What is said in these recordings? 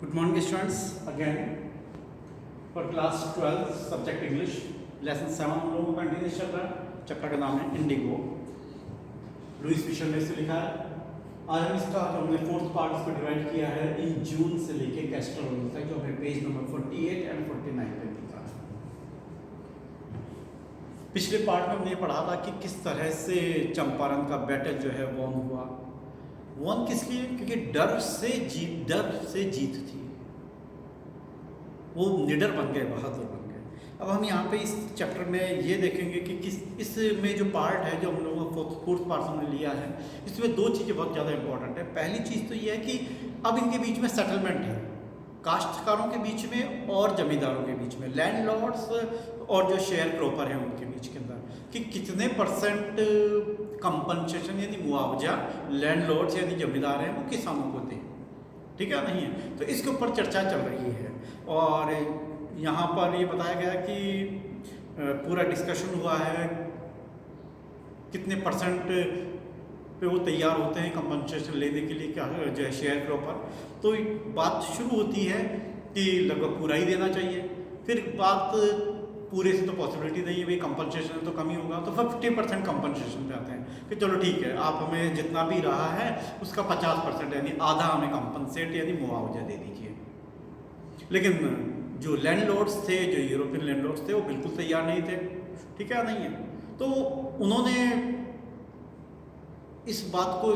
Good morning students, again for class 12 subject English lesson 7 हम लोगों का कंटिन्यूस चल रहा है। चैप्टर का नाम है इंडिगो, लुईस फिशर ने इसे लिखा है। आज हम इसका जो हमने फोर्थ पार्ट इसको डिवाइड किया है इन जून से लेके कैस्टर तक, जो हमें पेज नंबर 48 एंड 49 पे मिलता है। पिछले पार्ट में हमने पढ़ा था कि किस तरह से चंपारण का बैटल जो है वॉन हुआ। वॉन किस लिए? क्योंकि डर से जीत थी। वो निडर बन गए, बहादुर बन गए। अब हम यहाँ पे इस चैप्टर में ये देखेंगे कि किस इसमें जो पार्ट है जो हम लोगों का फोर्थ पार्ट हमने लिया है, इसमें दो चीज़ें बहुत ज़्यादा इंपॉर्टेंट है। पहली चीज़ तो ये है कि अब इनके बीच में सेटलमेंट है, काश्तकारों के बीच में और जमींदारों के बीच में, लैंडलॉर्ड्स और जो शेयर क्रोपर हैं उनके बीच के अंदर, कि कितने परसेंट कंपनसेशन यानी मुआवजा लैंडलॉर्ड्स यानी जमींदार हैं वो किसानों को दें। ठीक है, नहीं है? तो इसके ऊपर चर्चा चल रही है और यहाँ पर ये बताया गया कि पूरा डिस्कशन हुआ है कितने परसेंट पे वो तैयार होते हैं कंपनसेशन लेने के लिए, क्या जो है शेयर के ऊपर। तो बात शुरू होती है कि लगभग पूरा ही देना चाहिए। फिर बात पूरे से तो पॉसिबिलिटी नहीं है भाई, कंपनसेशन तो कम ही होगा, तो 50% कंपनसेशन पे आते हैं कि चलो ठीक है, आप हमें जितना भी रहा है उसका 50% यानी आधा हमें कंपनसेट यानी मुआवजा दे दीजिए। लेकिन जो लैंडलॉर्ड्स थे, जो यूरोपियन लैंडलॉर्ड्स थे, वो बिल्कुल तैयार नहीं थे। ठीक है, नहीं है? तो उन्होंने इस बात को,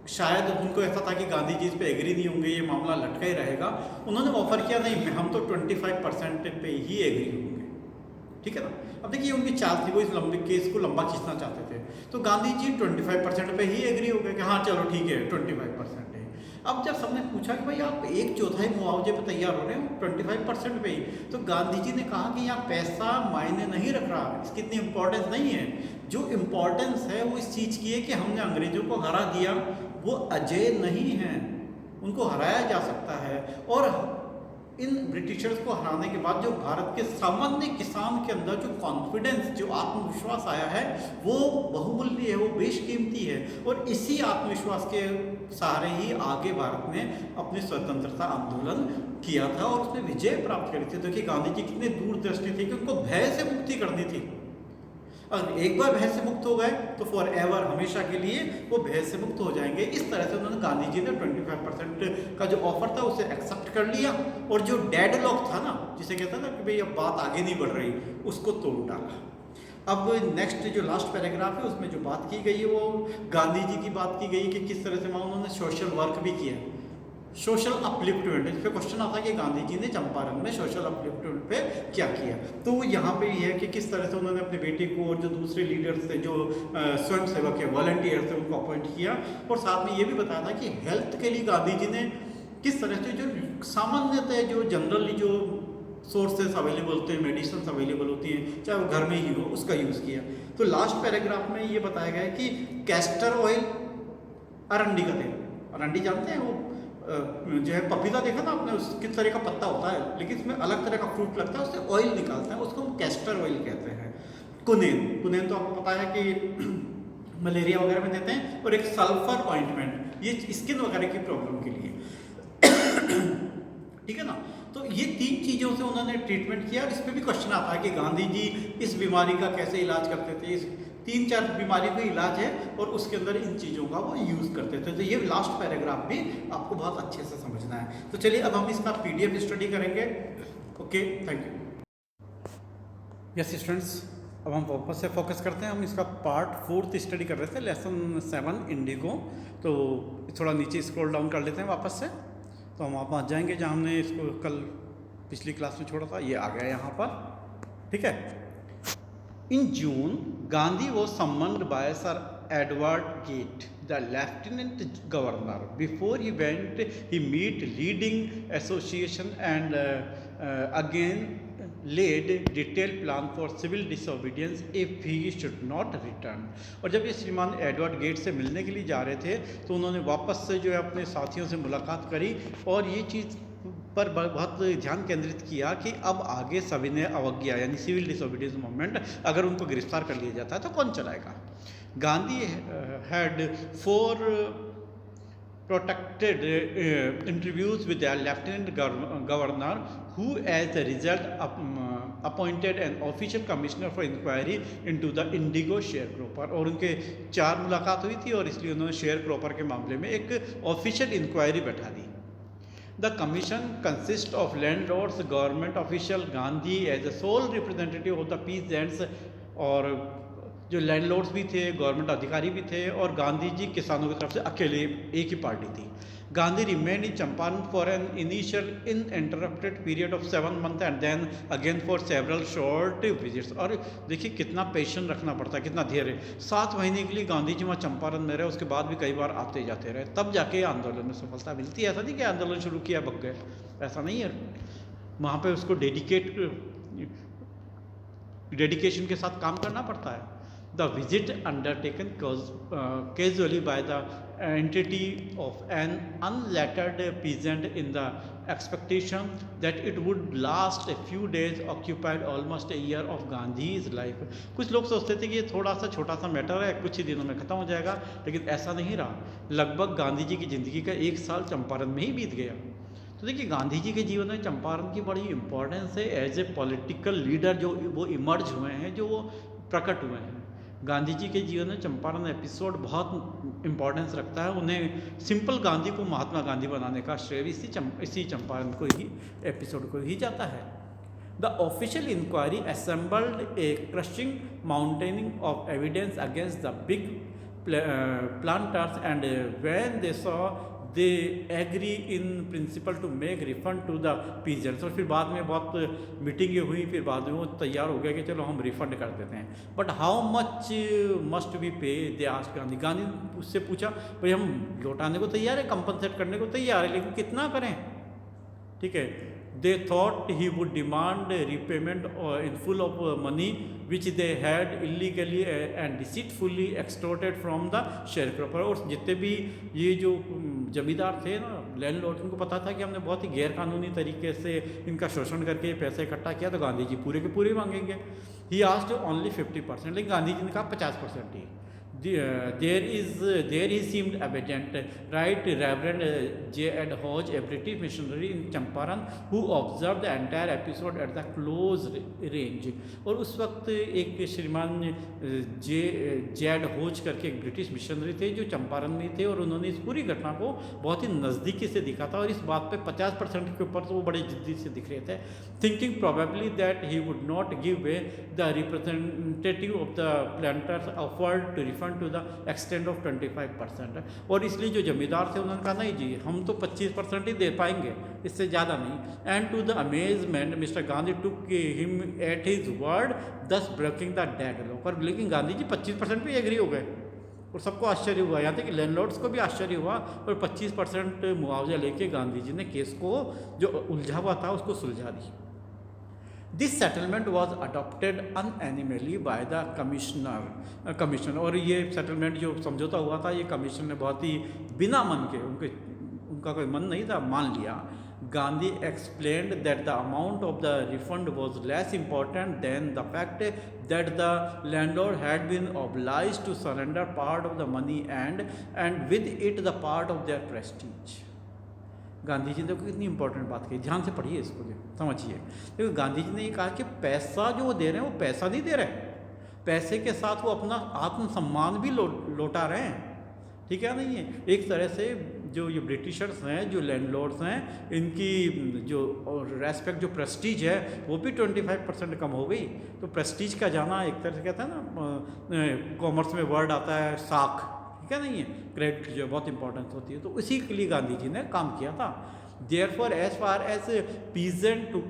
शायद उनको ऐसा था कि गांधी जी इस पे एग्री नहीं होंगे, ये मामला लटका ही रहेगा। उन्होंने ऑफर किया, नहीं हम तो 25% पे ही एग्री होंगे। ठीक है ना? अब देखिए उनकी चाल थी, वो इस लंबे केस को लंबा खींचना चाहते थे। तो गांधी जी 25% पे ही एग्री हो गए कि हाँ चलो ठीक है 25% है। अब जब सबने पूछा कि भाई आप 1/4 मुआवजे पे तैयार हो रहे हो 25% पे ही, तो गांधी जी ने कहा कि यहाँ पैसा मायने नहीं रख रहा, इसकी इतनी इम्पोर्टेंस नहीं है। जो इम्पोर्टेंस है वो इस चीज़ की है कि हमने अंग्रेजों को हरा दिया, वो अजय नहीं है, उनको हराया जा सकता है। और इन ब्रिटिशर्स को हराने के बाद जो भारत के सामान्य किसान के अंदर जो कॉन्फिडेंस, जो आत्मविश्वास आया है, वो बहुमूल्य है, वो बेशकीमती है। और इसी आत्मविश्वास के सहारे ही आगे भारत ने अपनी स्वतंत्रता आंदोलन किया था और उसमें विजय प्राप्त करी थी। देखिए गांधी जी कितने दूरदृष्टि थे कि उनको भय से मुक्ति करनी थी। और एक बार भय से मुक्त हो गए तो फॉर एवर, हमेशा के लिए वो भय से मुक्त हो जाएंगे। इस तरह से उन्होंने, गांधी जी ने 25% का जो ऑफर था उसे एक्सेप्ट कर लिया और जो डेडलॉक था ना, जिसे कहता था कि भाई अब बात आगे नहीं बढ़ रही, उसको तोड़ डाला। अब नेक्स्ट जो लास्ट पैराग्राफ है उसमें जो बात की गई है वो गांधी जी की बात की गई कि किस तरह से उन्होंने सोशल वर्क भी किया, सोशल अपलिफ्टमेंट। इस पे क्वेश्चन आता है कि गांधी जी ने चंपारण में सोशल अपलिफ्टमेंट पे क्या किया। तो यहाँ पे ये है कि किस तरह से उन्होंने अपने बेटे को और जो दूसरे लीडर्स थे, जो स्वयं सेवक है, वॉलंटियर थे, उनको अपॉइंट किया। और साथ में ये भी बताया था कि हेल्थ के लिए गांधी जी ने किस तरह से जो सामान्यतः जो जनरली जो सोर्सेस अवेलेबल होते हैं, मेडिसिन अवेलेबल होती हैं, चाहे वो घर में ही हो, उसका यूज़ किया। तो लास्ट पैराग्राफ में ये बताया गया है कि कैस्टर ऑयल, अरंडी का तेल, अरंडी जानते हैं वो जो है पपीता देखा ना आपने, उस किस तरह का पत्ता होता है, लेकिन इसमें अलग तरह का फ्रूट लगता है, उससे ऑयल निकालते हैं, उसको हम कैस्टर ऑयल कहते हैं। कुनेन तो आपको पता है कि मलेरिया वगैरह में देते हैं। और एक सल्फर ऑइंटमेंट, ये स्किन वगैरह की प्रॉब्लम के लिए। ठीक है ना? तो ये 3 चीज़ों से उन्होंने ट्रीटमेंट किया। और इस पर भी क्वेश्चन आता है कि गांधी जी इस बीमारी का कैसे इलाज करते थे। इस 3-4 बीमारी का इलाज है और उसके अंदर इन चीज़ों का वो यूज़ करते थे। तो ये लास्ट पैराग्राफ भी आपको बहुत अच्छे से समझना है। तो चलिए अब हम इसका PDF स्टडी करेंगे। Okay, thank you. Yes students, अब हम वापस से फोकस करते हैं। हम इसका पार्ट 4 स्टडी कर रहे थे, लेसन 7 इंडिगो। तो थोड़ा नीचे स्क्रॉल डाउन कर लेते हैं वापस से, तो हम वहाँ जाएंगे जहाँ हमने इसको कल पिछली क्लास में छोड़ा था। ये आ गया यहाँ पर, ठीक है। In June, Gandhi was summoned by Sir Edward Gate, the Lieutenant Governor. Before he went, he met leading association and again laid detailed plan for civil disobedience if he should not return. और जब ये श्रीमान Edward gate से मिलने के लिए जा रहे थे तो उन्होंने वापस से जो है अपने साथियों से मुलाकात करी और ये चीज़ पर बहुत ध्यान केंद्रित किया कि अब आगे सविनय अवज्ञा यानी सिविल डिसोबीडियंस मूवमेंट, अगर उनको गिरफ्तार कर लिया जाता है तो कौन चलाएगा। Gandhi had 4 protected interviews with the lieutenant governor, who as a result appointed an official commissioner for inquiry into the indigo sharecropper। और उनके 4 मुलाकात हुई थी और इसलिए उन्होंने शेयर क्रॉपर के मामले में एक ऑफिशियल इंक्वायरी बैठा दी। The commission consists of landlords, government official, Gandhi as a sole representative of the peasants, और जो लैंडलॉर्ड्स भी थे, गवर्नमेंट अधिकारी भी थे, और गांधी जी किसानों की तरफ से अकेले एक ही पार्टी थी। Gandhi remain in Champaran for an initial uninterrupted period of 7 months and then again for several short visits. और देखिए कितना पेशेंस रखना पड़ता है, कितना धैर्य। 7 महीने के लिए गांधी जी वहाँ चंपारण में रहे, उसके बाद भी कई बार आते जाते रहे, तब जाके आंदोलन में सफलता मिलती है। ऐसा नहीं कि आंदोलन शुरू किया भग गए, ऐसा नहीं है। वहाँ पे उसको डेडिकेशन के साथ काम करना पड़ता है। The visit undertaken casually by the entity of an unlettered peasant in the expectation that it would last a few days occupied almost a year of Gandhi's life। कुछ लोग सोचते थे कि ये थोड़ा सा छोटा सा मैटर है, कुछ ही दिनों में ख़त्म हो जाएगा, लेकिन ऐसा नहीं रहा। लगभग गांधी जी की ज़िंदगी का 1 साल चंपारण में ही बीत गया। तो देखिए गांधी जी के जीवन में चंपारण की बड़ी इंपॉर्टेंस है। एज ए पॉलिटिकल लीडर जो वो इमर्ज हुए हैं, जो वो प्रकट हुए हैं, गांधी जी के जीवन में चंपारण एपिसोड बहुत इंपॉर्टेंस रखता है। उन्हें सिंपल गांधी को महात्मा गांधी बनाने का श्रेय इसी चंपारण को ही एपिसोड को ही जाता है। The official inquiry assembled a crushing mountain of evidence against the big planters, and when they saw they agree in principle to make refund to the peasants। और फिर बाद में बहुत मीटिंगें हुई, फिर बाद में वो तैयार हो गया कि चलो हम रिफंड कर देते हैं। But how much must be पे, दे आस्क्ड गांधी। गांधी उससे पूछा भाई हम लौटाने को तैयार है, कंपनसेट करने को तैयार है, लेकिन कितना करें? ठीक है। They thought he would demand repayment in full of money which they had illegally and deceitfully extorted from the sharecropper। और जितने भी ये जो जमींदार थे ना, लैंडलॉर्ड, उनको पता था कि हमने बहुत ही गैर कानूनी तरीके से इनका शोषण करके पैसे इकट्ठा किया, तो गांधी जी पूरे के पूरे मांगेंगे। ही आस्क्ड ओनली 50%, लेकिन गांधी जी ने कहा 50% ही। There he seemed evident, right Reverend J. Ed Hodge, a British missionary in Champaran, who observed the entire episode at the close range। और उस वक्त एक श्रीमान जेड होज करके एक ब्रिटिश मिशनरी थे जो चंपारण में थे, और उन्होंने इस पूरी घटना को बहुत ही नज़दीकी से दिखा था। और इस बात पे 50% के ऊपर तो वो बड़े जिद्दी से दिख रहे थे। Thinking probably that he would not give way, the representative of the planters offered to refund to the extent of 25%। और इसलिए जो जमींदार थे उन्होंने कहा नहीं जी, हम तो 25% ही दे पाएंगे, इससे ज़्यादा नहीं। And to the amazement mister Gandhi took him at his word, thus breaking the deadlock. पर लेकिन गांधी जी 25% भी एग्री हो गए, और सबको आश्चर्य हुआ। यहाँ तक कि लैंडलॉर्ड्स को भी आश्चर्य हुआ, और 25% मुआवजा लेके गांधी जी ने केस को जो उलझा हुआ था उसको सुलझा दी। This settlement was adopted unanimously by the commissioner. और ये सेटलमेंट जो समझौता हुआ था, ये कमीशन ने बहुत ही बिना मन के, उनका कोई मन नहीं था, मान लिया। Gandhi explained that the amount of the refund was less important than the fact that the landlord had been obliged to surrender part of the money and with it the part of their prestige. Gandhi ji ने कितनी important बात कही, ध्यान से पढ़िए इसको, समझिए। देखो गांधी जी ने ये कहा कि पैसा जो वो दे रहे हैं वो पैसा नहीं दे रहे, पैसे के साथ वो अपना आत्मसम्मान भी लौटा रहे हैं। ठीक है, नहीं है? एक तरह से जो ये ब्रिटिशर्स हैं, जो लैंडलॉर्ड्स हैं, इनकी जो रेस्पेक्ट, जो प्रेस्टीज है, वो भी 25% कम हो गई। तो प्रेस्टीज का जाना एक तरह से कहता है ना, कॉमर्स में वर्ड आता है साख, ठीक है, नहीं है? क्रेडिट की जो बहुत इंपॉर्टेंस होती है, तो इसी के लिए गांधी जी ने काम किया था। Therefore as far as peasant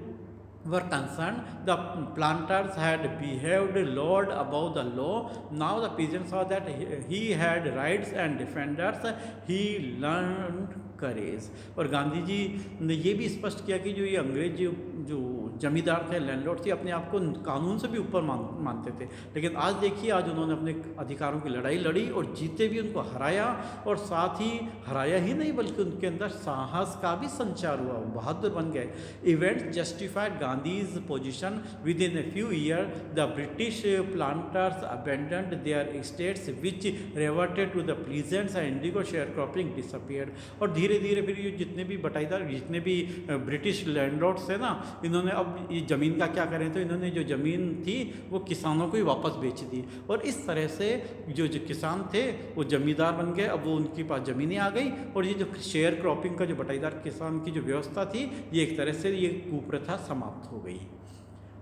were concerned, the planters had behaved lord above the law. Now the peasants saw that he had rights and defenders. He learned करेज। और गांधी जी ने ये भी स्पष्ट किया कि जो ये अंग्रेज जो जमींदार थे, लैंडलॉर्ड थे, अपने आप को कानून से भी ऊपर मानते थे। लेकिन आज देखिए, आज उन्होंने अपने अधिकारों की लड़ाई लड़ी और जीते भी, उनको हराया, और साथ ही हराया ही नहीं बल्कि उनके अंदर साहस का भी संचार हुआ, वो बहादुर बन गए। Event justified Gandhi's position within a few year the British planters abandoned their states which reverted to the peasants and indigo share cropping disappeared. और धीरे धीरे फिर ये जितने भी बटाईदार, जितने भी ब्रिटिश लैंडलॉर्ड्स थे ना, इन्होंने अब ये ज़मीन का क्या करें, तो इन्होंने जो ज़मीन थी वो किसानों को ही वापस बेच दी। और इस तरह से जो किसान थे वो जमींदार बन गए, अब वो उनके पास ज़मीनें आ गई। और ये जो शेयर क्रॉपिंग का जो बटाईदार किसान की जो व्यवस्था थी, ये एक तरह से ये कुप्रथा समाप्त हो गई।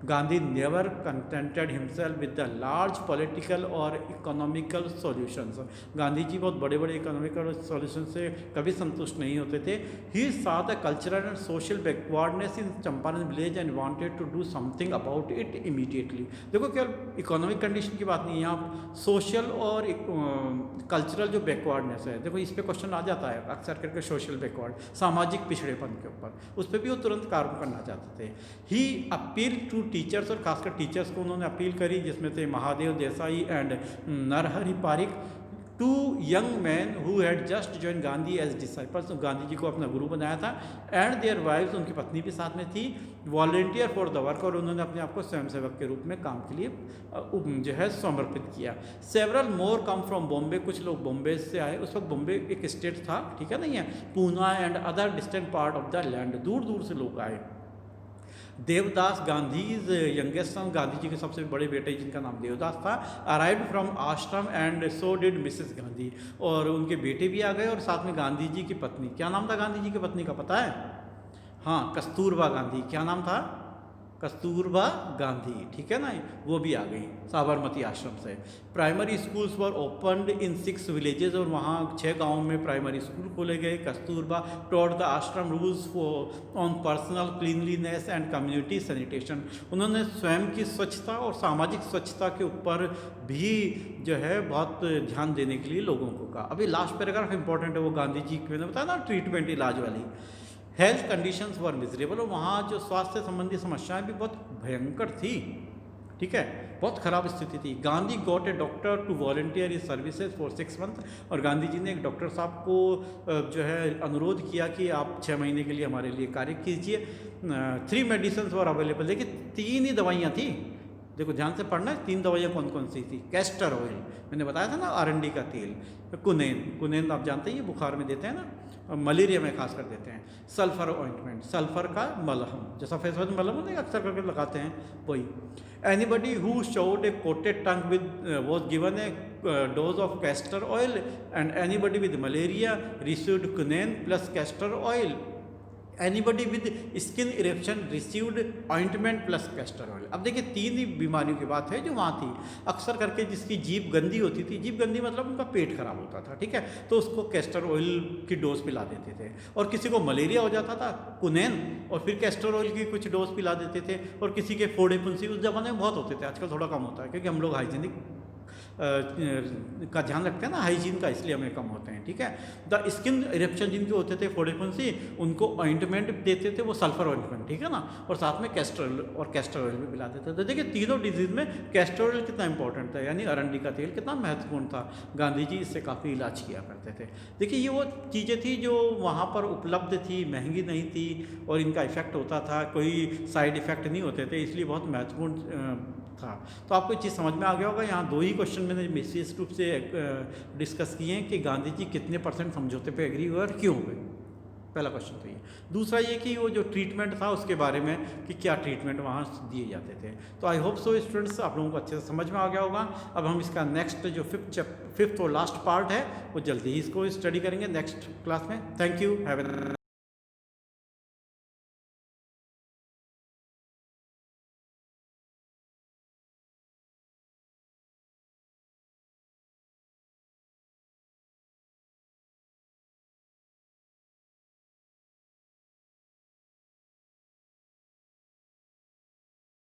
Gandhi never contented himself with the large political और इकोनॉमिकल सॉल्यूशंस। गांधी जी बहुत बड़े बड़े इकोनॉमिकल सॉल्यूशन से कभी संतुष्ट नहीं होते थे। He saw the cultural and social backwardness in Champaran village and wanted to do something about it immediately. देखो, केवल इकोनॉमिक कंडीशन की बात नहीं है, यहाँ सोशल और कल्चरल जो बैकवर्डनेस है, देखो इस पर क्वेश्चन आ जाता है अक्सर करके, सोशल बैकवर्ड, सामाजिक पिछड़ेपन के ऊपर, उस पर भी वो तुरंत कार्य करना चाहते थे। ही अपील टू टीचर्स, और खासकर टीचर्स को उन्होंने अपील करी, जिसमें थे Mahadev Desai and Narhari Parikh, two young man who had just join Gandhi as disciples. Gandhi ji को अपना गुरु बनाया था। एंड देयर वाइफ्स, उनकी पत्नी भी साथ में थी। वॉलेंटियर फॉर द वर्क, और उन्होंने अपने आप को स्वयंसेवक के रूप में काम के लिए जो है समर्पित किया। Several more come from Bombay, कुछ लोग बॉम्बे से आए। उस वक्त बॉम्बे एक स्टेट था, ठीक है, नहीं है, Poona and other distant part of the land, दूर दूर से लोग आए। देवदास, गांधीज यंगेस्ट सन, गांधी जी के सबसे बड़े बेटे जिनका नाम देवदास था, अराइव्ड फ्रॉम आश्रम and so did Mrs Gandhi. और उनके बेटे भी आ गए, और साथ में गांधी जी की पत्नी, क्या नाम था गांधी जी की पत्नी का, पता है? हाँ, कस्तूरबा गांधी। क्या नाम था? कस्तूरबा गांधी, ठीक है ना, वो भी आ गई साबरमती आश्रम से। प्राइमरी स्कूल्स वर ओपनड इन 6 विलेजेस, और वहाँ 6 गाँव में प्राइमरी स्कूल खोले गए। कस्तूरबा टॉट द आश्रम rules on personal cleanliness and community sanitation. उन्होंने स्वयं की स्वच्छता और सामाजिक स्वच्छता के ऊपर भी जो है बहुत ध्यान देने के लिए लोगों को कहा। अभी लास्ट पैराग्राफ इंपॉर्टेंट है, वो गांधी जी मैंने बताया ना, ट्रीटमेंट, इलाज वाली। हेल्थ कंडीशंस वर मिजरेबल, और वहाँ जो स्वास्थ्य संबंधी समस्याएं भी बहुत भयंकर थी, ठीक है, बहुत ख़राब स्थिति थी। Gandhi got a doctor to volunteer his services for 6 month, और गांधी जी ने एक डॉक्टर साहब को जो है अनुरोध किया कि आप 6 महीने के लिए हमारे लिए कार्य कीजिए। 3 मेडिसिन वर अवेलेबल, देखिए 3 ही दवाइयाँ थी। देखो ध्यान से पढ़ना, 3 दवाइयाँ कौन कौन सी थी? कैस्टर ऑयल, मैंने बताया था ना, आरंडी का तेल। कुनेन आप जानते हैं, ये बुखार में देते हैं ना, मलेरिया में खास कर देते हैं। सल्फर ऑइंटमेंट, सल्फर का मलहम, जो सफ़ेद सफ़ेद मलहम होता है अक्सर करके लगाते हैं, वही। Anybody who showed a coated tongue with was given a dose of castor oil, and anybody with malaria received quinine plus castor oil. Anybody with skin eruption received ointment plus castor oil. अब देखिए 3 ही बीमारियों की बात है जो वहाँ थी। अक्सर करके जिसकी जीभ गंदी होती थी, जीभ गंदी मतलब उनका पेट खराब होता था, ठीक है, तो उसको कैस्टर ऑयल की डोज पिला देते थे। और किसी को मलेरिया हो जाता था, कुनेन, और फिर कैस्टर ऑयल की कुछ डोज पिला देते थे। और किसी के फोड़े फुंसी उस ज़माने में बहुत होते थे, आजकल थोड़ा कम होता है क्योंकि हम लोग हाइजीनिक का ध्यान रखते हैं ना, हाइजीन का, इसलिए हमें कम होते हैं, ठीक है। द स्किन इरेप्शन जिनके होते थे, फोड़े फुंसी, उनको ऑइंटमेंट देते थे, वो सल्फर ऑइंटमेंट, ठीक है ना, और साथ में कैस्टर ऑयल भी पिला देते थे। देखिए तीनों डिजीज़ में कैस्टर ऑयल कितना इंपॉर्टेंट था, यानी अरंडी का तेल कितना महत्वपूर्ण था। गांधी जी इससे काफ़ी इलाज किया करते थे। देखिए ये वो चीज़ें थी जो वहाँ पर उपलब्ध थी, महंगी नहीं थी, और इनका इफेक्ट होता था, कोई साइड इफ़ेक्ट नहीं होते थे, इसलिए बहुत महत्वपूर्ण था। तो आपको चीज़ समझ में आ गया होगा। यहाँ 2 ही क्वेश्चन मैंने विशेष रूप से डिस्कस किए हैं कि गांधी जी कितने % समझौते पे एग्री हुए और क्यों हुए। पहला क्वेश्चन तो ये। दूसरा ये कि वो जो ट्रीटमेंट था उसके बारे में कि क्या ट्रीटमेंट वहाँ दिए जाते थे। तो आई होप सो स्टूडेंट्स आप लोगों को अच्छे से समझ में आ गया होगा। अब हम इसका नेक्स्ट जो 5th और लास्ट पार्ट है वो जल्दी ही इसको स्टडी करेंगे नेक्स्ट क्लास में। Thank you, have a